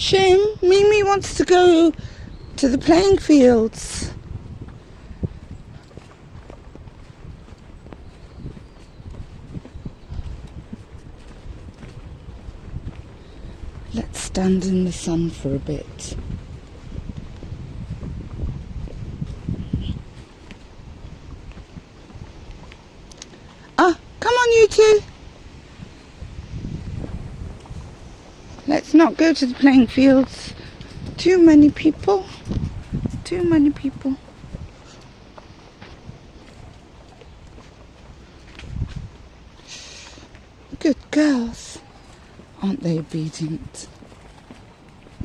Shim, Mimi wants to go to the playing fields. Let's stand in the sun for a bit. Ah, come on you two. Let's not go to the playing fields. Too many people. Too many people. Good girls. Aren't they obedient?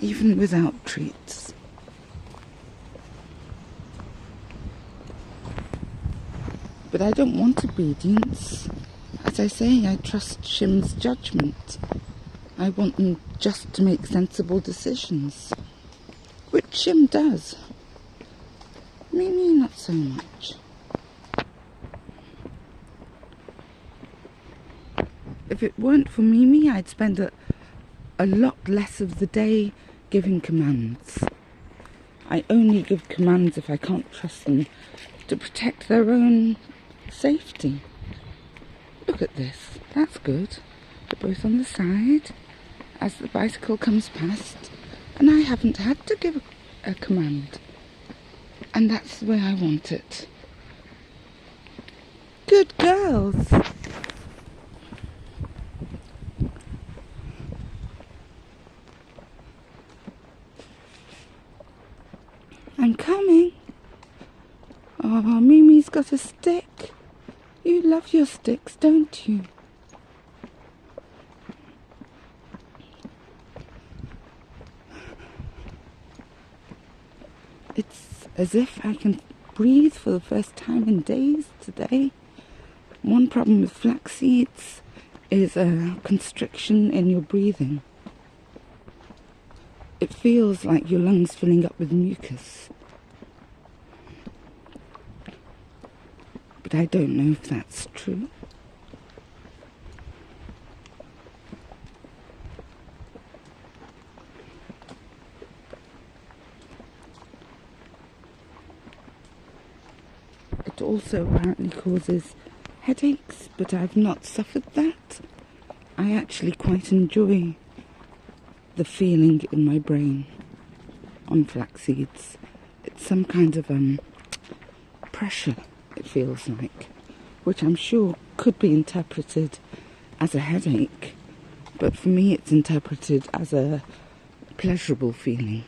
Even without treats. But I don't want obedience. As I say, I trust Shim's judgment. I want them just to make sensible decisions. Which Shim does. Mimi, not so much. If it weren't for Mimi, I'd spend a lot less of the day giving commands. I only give commands if I can't trust them to protect their own safety. Look at this. That's good. They're both on the side as the bicycle comes past, and I haven't had to give a command. And that's the way I want it. Good girls. I'm coming. Oh, Mimi's got a stick. You love your sticks, don't you? It's as if I can breathe for the first time in days today. One problem with flax seeds is a constriction in your breathing. It feels like your lungs filling up with mucus. But I don't know if that's true. It also apparently causes headaches, but I've not suffered that. I actually quite enjoy the feeling in my brain on flax seeds. It's some kind of pressure, it feels like, which I'm sure could be interpreted as a headache, but for me it's interpreted as a pleasurable feeling.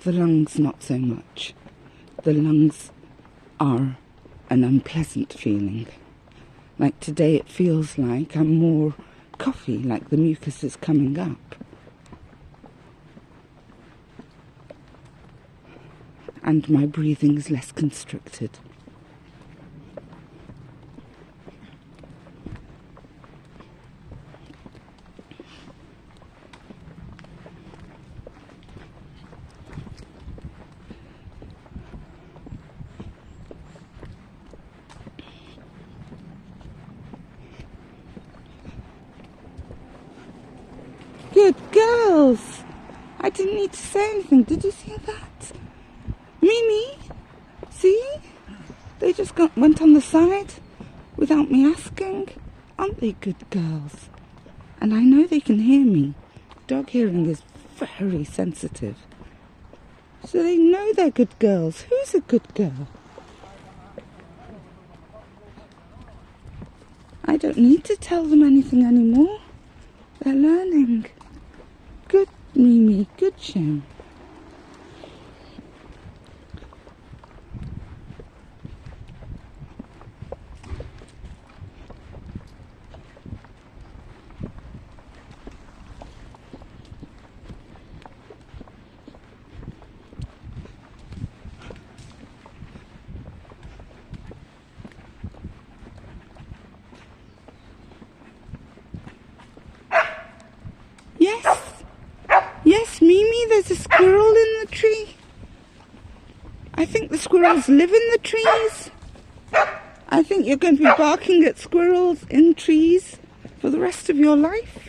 The lungs, not so much. The lungs are an unpleasant feeling. Like today it feels like I'm more coughy, like the mucus is coming up. And my breathing's less constricted. Good girls! I didn't need to say anything. Did you see that? Mimi, see? They just went on the side without me asking. Aren't they good girls? And I know they can hear me. Dog hearing is very sensitive. So they know they're good girls. Who's a good girl? I don't need to tell them anything anymore. They're learning. Good Mimi, good Shim. Yes, Mimi, there's a squirrel in the tree. I think the squirrels live in the trees. I think you're going to be barking at squirrels in trees for the rest of your life.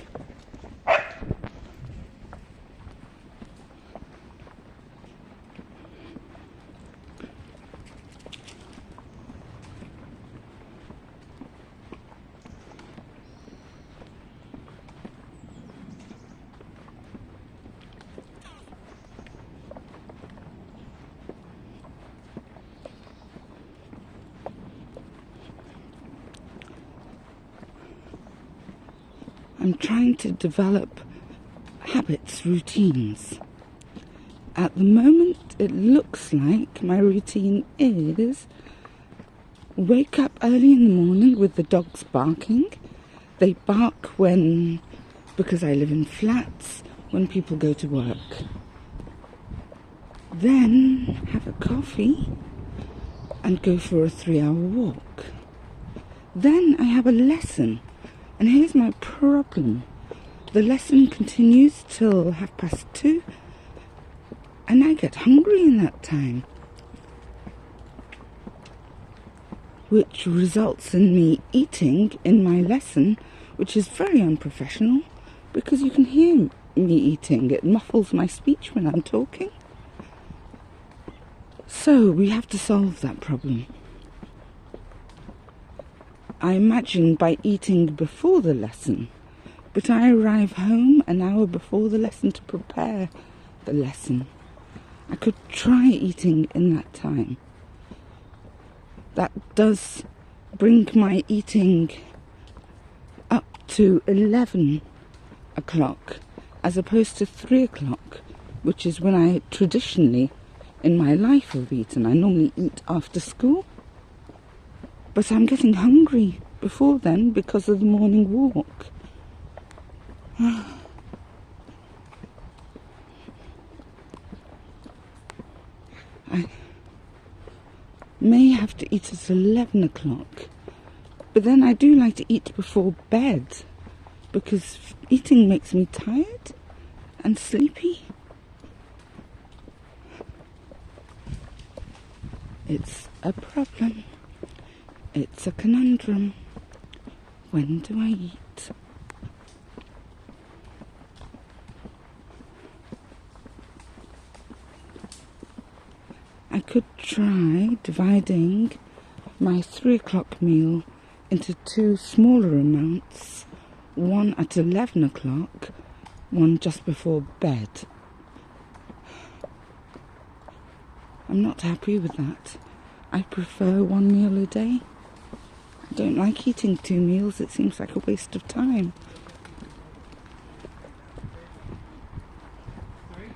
I'm trying to develop habits, routines. At the moment, it looks like my routine is wake up early in the morning with the dogs barking. They bark because I live in flats, when people go to work. Then have a coffee and go for a 3-hour walk. Then I have a lesson. And here's my problem. The lesson continues till 2:30, and I get hungry in that time, which results in me eating in my lesson, which is very unprofessional, because you can hear me eating. It muffles my speech when I'm talking. So we have to solve that problem. I imagine by eating before the lesson, but I arrive home an hour before the lesson to prepare the lesson. I could try eating in that time. That does bring my eating up to 11 o'clock as opposed to 3 o'clock, which is when I traditionally in my life have eaten. I normally eat after school. But I'm getting hungry before then because of the morning walk. I may have to eat at 11 o'clock. But then I do like to eat before bed because eating makes me tired and sleepy. It's a problem. It's a conundrum. When do I eat? I could try dividing my 3 o'clock meal into 2 smaller amounts, one at 11 o'clock, one just before bed. I'm not happy with that. I prefer 1 meal a day. I don't like eating 2 meals. It seems like a waste of time. Sorry?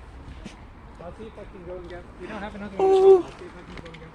I'll see if I can go and get... We don't have another one. Oh. I'll see if I can go and get one.